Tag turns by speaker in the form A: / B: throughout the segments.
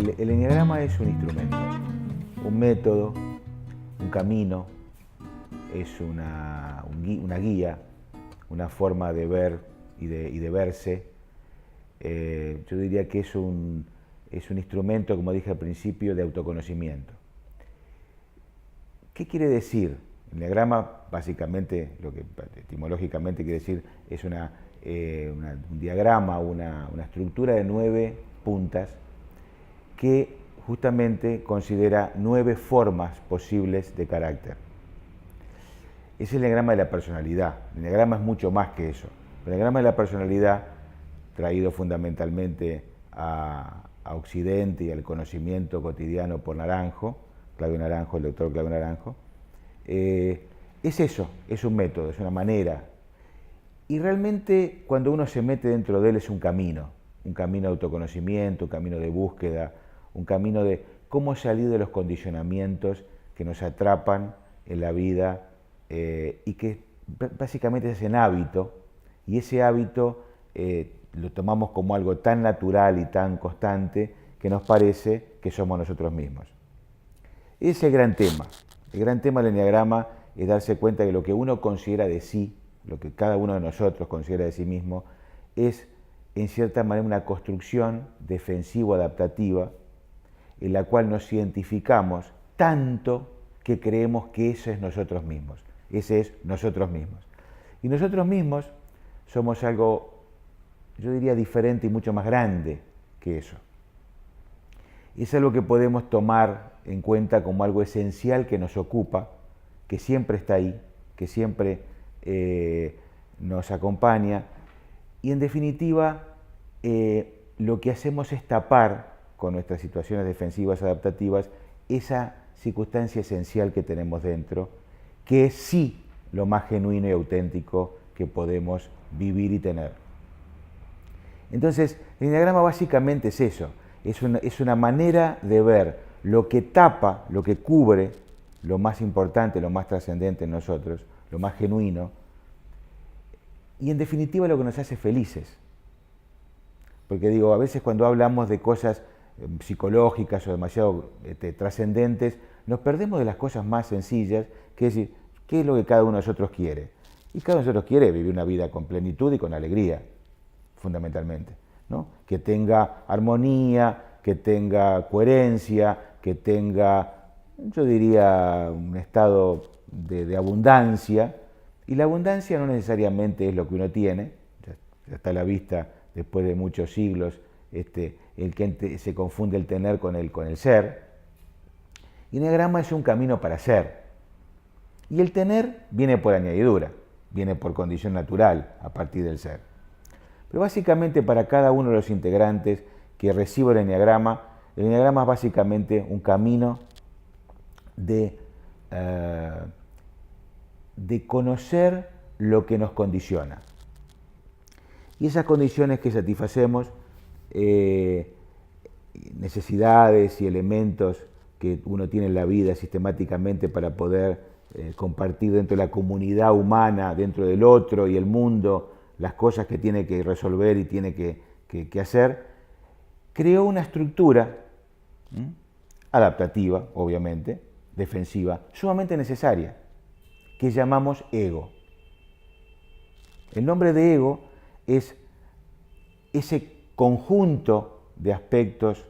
A: El enneagrama es un instrumento, un método, un camino, es una guía, una forma de ver y de verse. Yo diría que es un instrumento, como dije al principio, de autoconocimiento. ¿Qué quiere decir? El enneagrama, básicamente, lo que etimológicamente quiere decir, es un diagrama, una estructura de 9 puntas que justamente considera 9 formas posibles de carácter. Es el enneagrama de la personalidad. El enneagrama es mucho más que eso. El enneagrama de la personalidad, traído fundamentalmente a Occidente y al conocimiento cotidiano por Naranjo, Claudio Naranjo, el doctor Claudio Naranjo, es eso, es un método, es una manera. Y realmente cuando uno se mete dentro de él es un camino de autoconocimiento, un camino de búsqueda, un camino de cómo salir de los condicionamientos que nos atrapan en la vida y que básicamente se hacen hábito, y ese hábito lo tomamos como algo tan natural y tan constante que nos parece que somos nosotros mismos. Ese es el gran tema. El gran tema del enneagrama es darse cuenta que lo que uno considera de sí, lo que cada uno de nosotros considera de sí mismo, es en cierta manera una construcción defensivo-adaptativa en la cual nos identificamos tanto que creemos que eso es nosotros mismos. Ese es nosotros mismos. Y nosotros mismos somos algo, yo diría, diferente y mucho más grande que eso. Es algo que podemos tomar en cuenta como algo esencial que nos ocupa, que siempre está ahí, que siempre nos acompaña, y en definitiva lo que hacemos es tapar con nuestras situaciones defensivas adaptativas esa circunstancia esencial que tenemos dentro, que es sí lo más genuino y auténtico que podemos vivir y tener. Entonces, el enneagrama básicamente es eso, es una manera de ver lo que tapa, lo que cubre lo más importante, lo más trascendente en nosotros, lo más genuino, y en definitiva lo que nos hace felices. Porque digo, a veces cuando hablamos de cosas psicológicas o demasiado trascendentes, nos perdemos de las cosas más sencillas, que es decir, ¿qué es lo que cada uno de nosotros quiere? Y cada uno de nosotros quiere vivir una vida con plenitud y con alegría, fundamentalmente, ¿no? Que tenga armonía, que tenga coherencia, que tenga, yo diría, un estado de abundancia. Y la abundancia no necesariamente es lo que uno tiene, ya está a la vista después de muchos siglos, el que se confunde el tener con el ser. Y el enneagrama es un camino para ser. Y el tener viene por añadidura, viene por condición natural a partir del ser. Pero básicamente para cada uno de los integrantes que recibe el enneagrama es básicamente un camino de conocer lo que nos condiciona. Y esas condiciones que satisfacemos, necesidades y elementos que uno tiene en la vida sistemáticamente para poder compartir dentro de la comunidad humana, dentro del otro y el mundo, las cosas que tiene que resolver y tiene que hacer, creó una estructura adaptativa, obviamente, defensiva, sumamente necesaria, que llamamos ego. El nombre de ego es ese conjunto de aspectos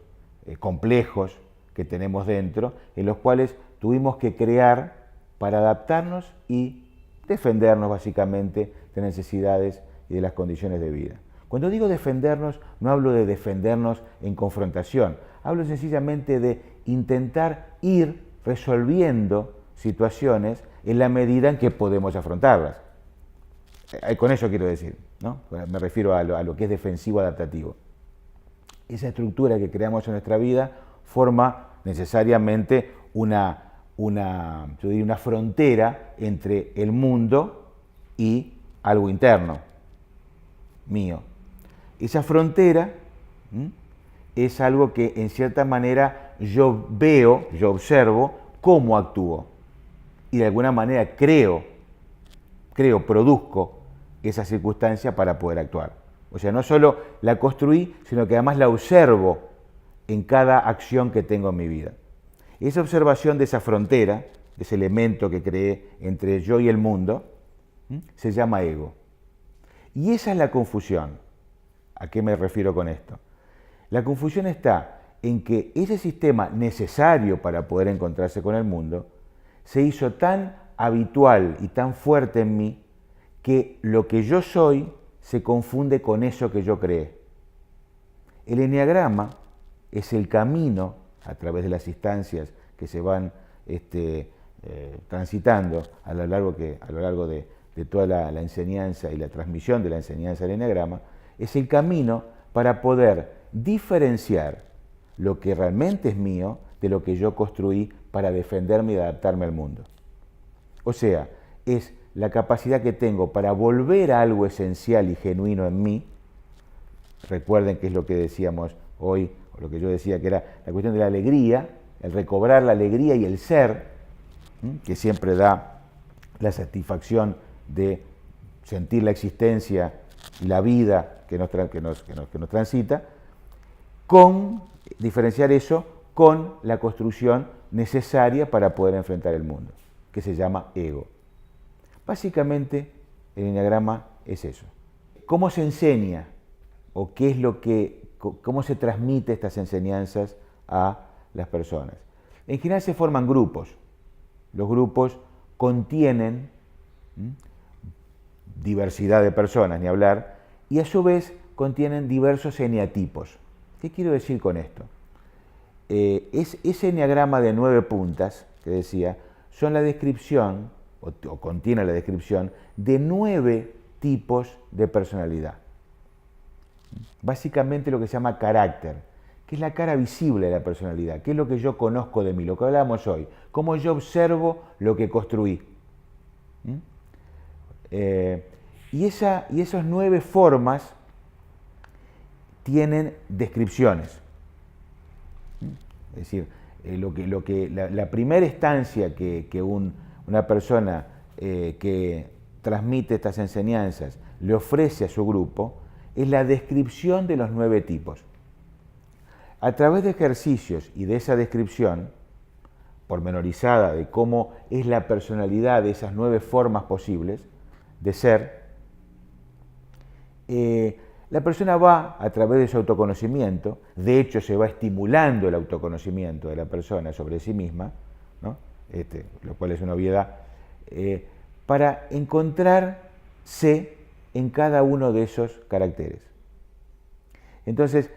A: complejos que tenemos dentro, en los cuales tuvimos que crear para adaptarnos y defendernos básicamente de necesidades y de las condiciones de vida. Cuando digo defendernos, no hablo de defendernos en confrontación, hablo sencillamente de intentar ir resolviendo situaciones en la medida en que podemos afrontarlas. Con eso quiero decir, ¿no? Me refiero a lo que es defensivo adaptativo. Esa estructura que creamos en nuestra vida forma necesariamente una frontera entre el mundo y algo interno, mío. Esa frontera es algo que en cierta manera yo veo, yo observo cómo actúo y de alguna manera produzco esa circunstancia para poder actuar. O sea, no solo la construí, sino que además la observo en cada acción que tengo en mi vida. Esa observación de esa frontera, de ese elemento que creé entre yo y el mundo, se llama ego. Y esa es la confusión. ¿A qué me refiero con esto? La confusión está en que ese sistema necesario para poder encontrarse con el mundo se hizo tan habitual y tan fuerte en mí que lo que yo soy se confunde con eso que yo creé. El eneagrama es el camino, a través de las instancias que se van transitando a lo largo de toda la enseñanza y la transmisión de la enseñanza del eneagrama, es el camino para poder diferenciar lo que realmente es mío de lo que yo construí para defenderme y adaptarme al mundo. O sea, es la capacidad que tengo para volver a algo esencial y genuino en mí. Recuerden que es lo que decíamos hoy, o lo que yo decía, que era la cuestión de la alegría, el recobrar la alegría y el ser, que siempre da la satisfacción de sentir la existencia y la vida que nos transita, con diferenciar eso con la construcción necesaria para poder enfrentar el mundo, que se llama ego. Básicamente, el eneagrama es eso. ¿Cómo se enseña o cómo se transmite estas enseñanzas a las personas? En general se forman grupos. Los grupos contienen diversidad de personas, ni hablar, y a su vez contienen diversos eneatipos. ¿Qué quiero decir con esto? Ese eneagrama de 9 puntas que decía, son la descripción, o contiene la descripción, de 9 tipos de personalidad. Básicamente lo que se llama carácter, que es la cara visible de la personalidad, que es lo que yo conozco de mí, lo que hablábamos hoy, cómo yo observo lo que construí. Y esas 9 formas tienen descripciones. Es decir, la primera instancia que una persona que transmite estas enseñanzas le ofrece a su grupo es la descripción de los 9 tipos. A través de ejercicios y de esa descripción pormenorizada de cómo es la personalidad de esas 9 formas posibles de ser, la persona va a través de su autoconocimiento, de hecho se va estimulando el autoconocimiento de la persona sobre sí misma, ¿no? Lo cual es una obviedad, para encontrarse en cada uno de esos caracteres. Entonces,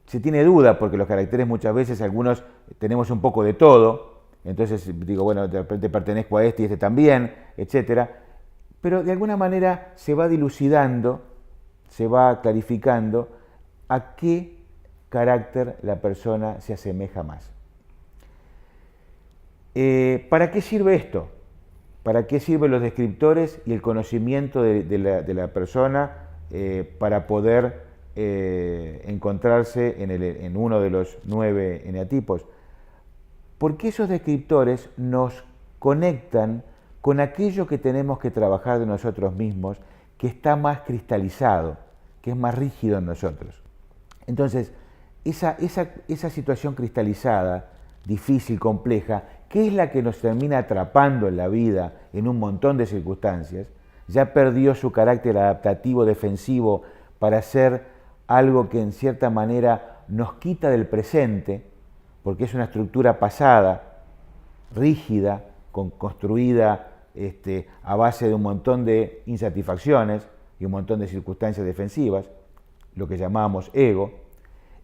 A: se tiene duda porque los caracteres muchas veces algunos tenemos un poco de todo, entonces digo, bueno, de repente pertenezco a este y este también, etc. Pero de alguna manera se va dilucidando, se va clarificando a qué carácter la persona se asemeja más. ¿Para qué sirve esto? ¿Para qué sirven los descriptores y el conocimiento de la persona para poder encontrarse en uno de los 9 eneatipos? Porque esos descriptores nos conectan con aquello que tenemos que trabajar de nosotros mismos, que está más cristalizado, que es más rígido en nosotros. Entonces, esa situación cristalizada, difícil, compleja, que es la que nos termina atrapando en la vida en un montón de circunstancias, ya perdió su carácter adaptativo, defensivo, para ser algo que en cierta manera nos quita del presente, porque es una estructura pasada, rígida, construida a base de un montón de insatisfacciones y un montón de circunstancias defensivas, lo que llamábamos ego.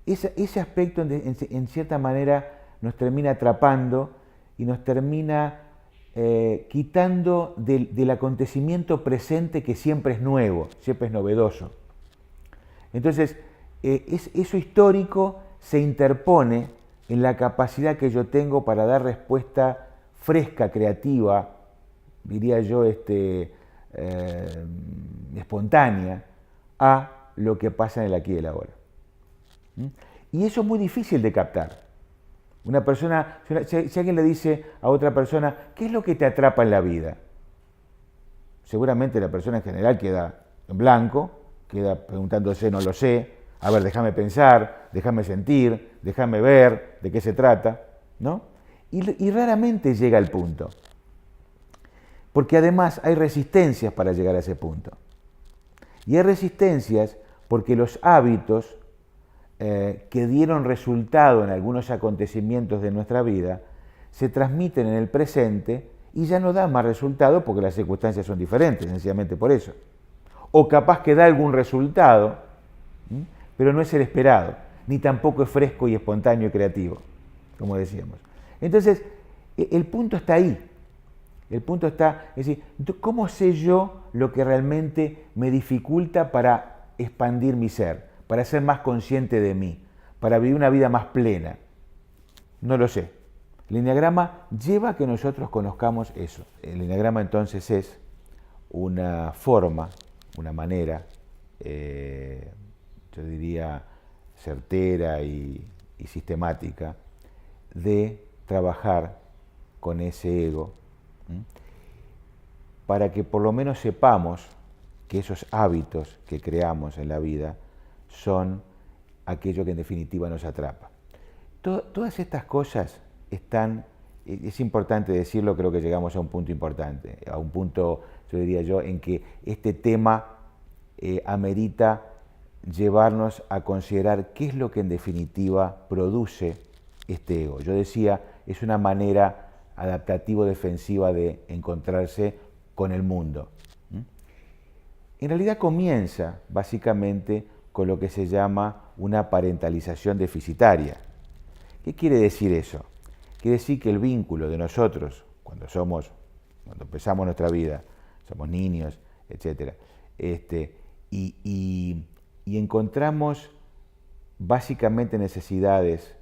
A: Ese aspecto en cierta manera nos termina atrapando y nos termina quitando del acontecimiento presente, que siempre es nuevo, siempre es novedoso. Entonces, eso histórico se interpone en la capacidad que yo tengo para dar respuesta fresca, creativa, diría yo, espontánea, a lo que pasa en el aquí y el ahora. Y eso es muy difícil de captar. Una persona, si alguien le dice a otra persona, ¿qué es lo que te atrapa en la vida? Seguramente la persona en general queda en blanco, queda preguntándose, no lo sé, a ver, déjame pensar, déjame sentir, déjame ver de qué se trata, ¿no? Y raramente llega al punto. Porque además hay resistencias para llegar a ese punto. Y hay resistencias porque los hábitos que dieron resultado en algunos acontecimientos de nuestra vida se transmiten en el presente y ya no dan más resultado porque las circunstancias son diferentes, sencillamente por eso. O capaz que da algún resultado, pero no es el esperado, ni tampoco es fresco y espontáneo y creativo, como decíamos. Entonces, el punto está ahí. El punto está, es decir, ¿cómo sé yo lo que realmente me dificulta para expandir mi ser, para ser más consciente de mí, para vivir una vida más plena? No lo sé. El enneagrama lleva a que nosotros conozcamos eso. El enneagrama entonces es una forma, una manera, yo diría certera y sistemática, de trabajar con ese ego, para que por lo menos sepamos que esos hábitos que creamos en la vida son aquello que en definitiva nos atrapa. Todas estas cosas están, es importante decirlo, creo que llegamos a un punto importante, a un punto, yo diría yo, en que este tema amerita llevarnos a considerar qué es lo que en definitiva produce este ego. Yo decía, es una manera adaptativo-defensiva de encontrarse con el mundo. En realidad comienza básicamente con lo que se llama una parentalización deficitaria. ¿Qué quiere decir eso? Quiere decir que el vínculo de nosotros, cuando empezamos nuestra vida, somos niños, etc., y encontramos básicamente necesidades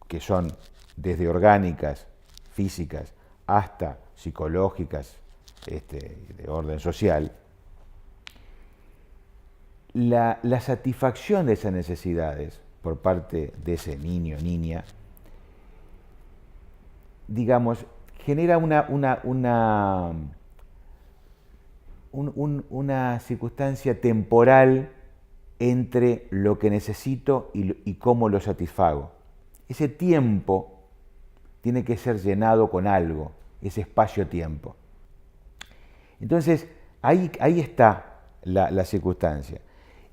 A: que son desde orgánicas, físicas, hasta psicológicas, de orden social, la satisfacción de esas necesidades por parte de ese niño o niña, digamos, genera una circunstancia temporal entre lo que necesito y cómo lo satisfago. Ese tiempo tiene que ser llenado con algo, ese espacio-tiempo. Entonces, ahí está la circunstancia.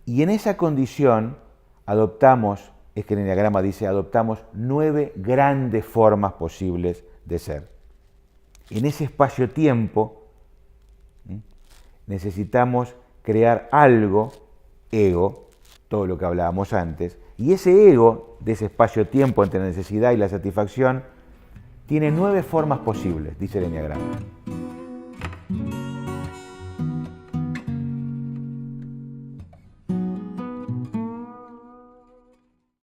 A: Y en esa condición adoptamos, es que el enneagrama dice, adoptamos 9 grandes formas posibles de ser. En ese espacio-tiempo necesitamos crear algo, ego, todo lo que hablábamos antes, y ese ego de ese espacio-tiempo entre la necesidad y la satisfacción tiene 9 formas posibles, dice el enneagrama.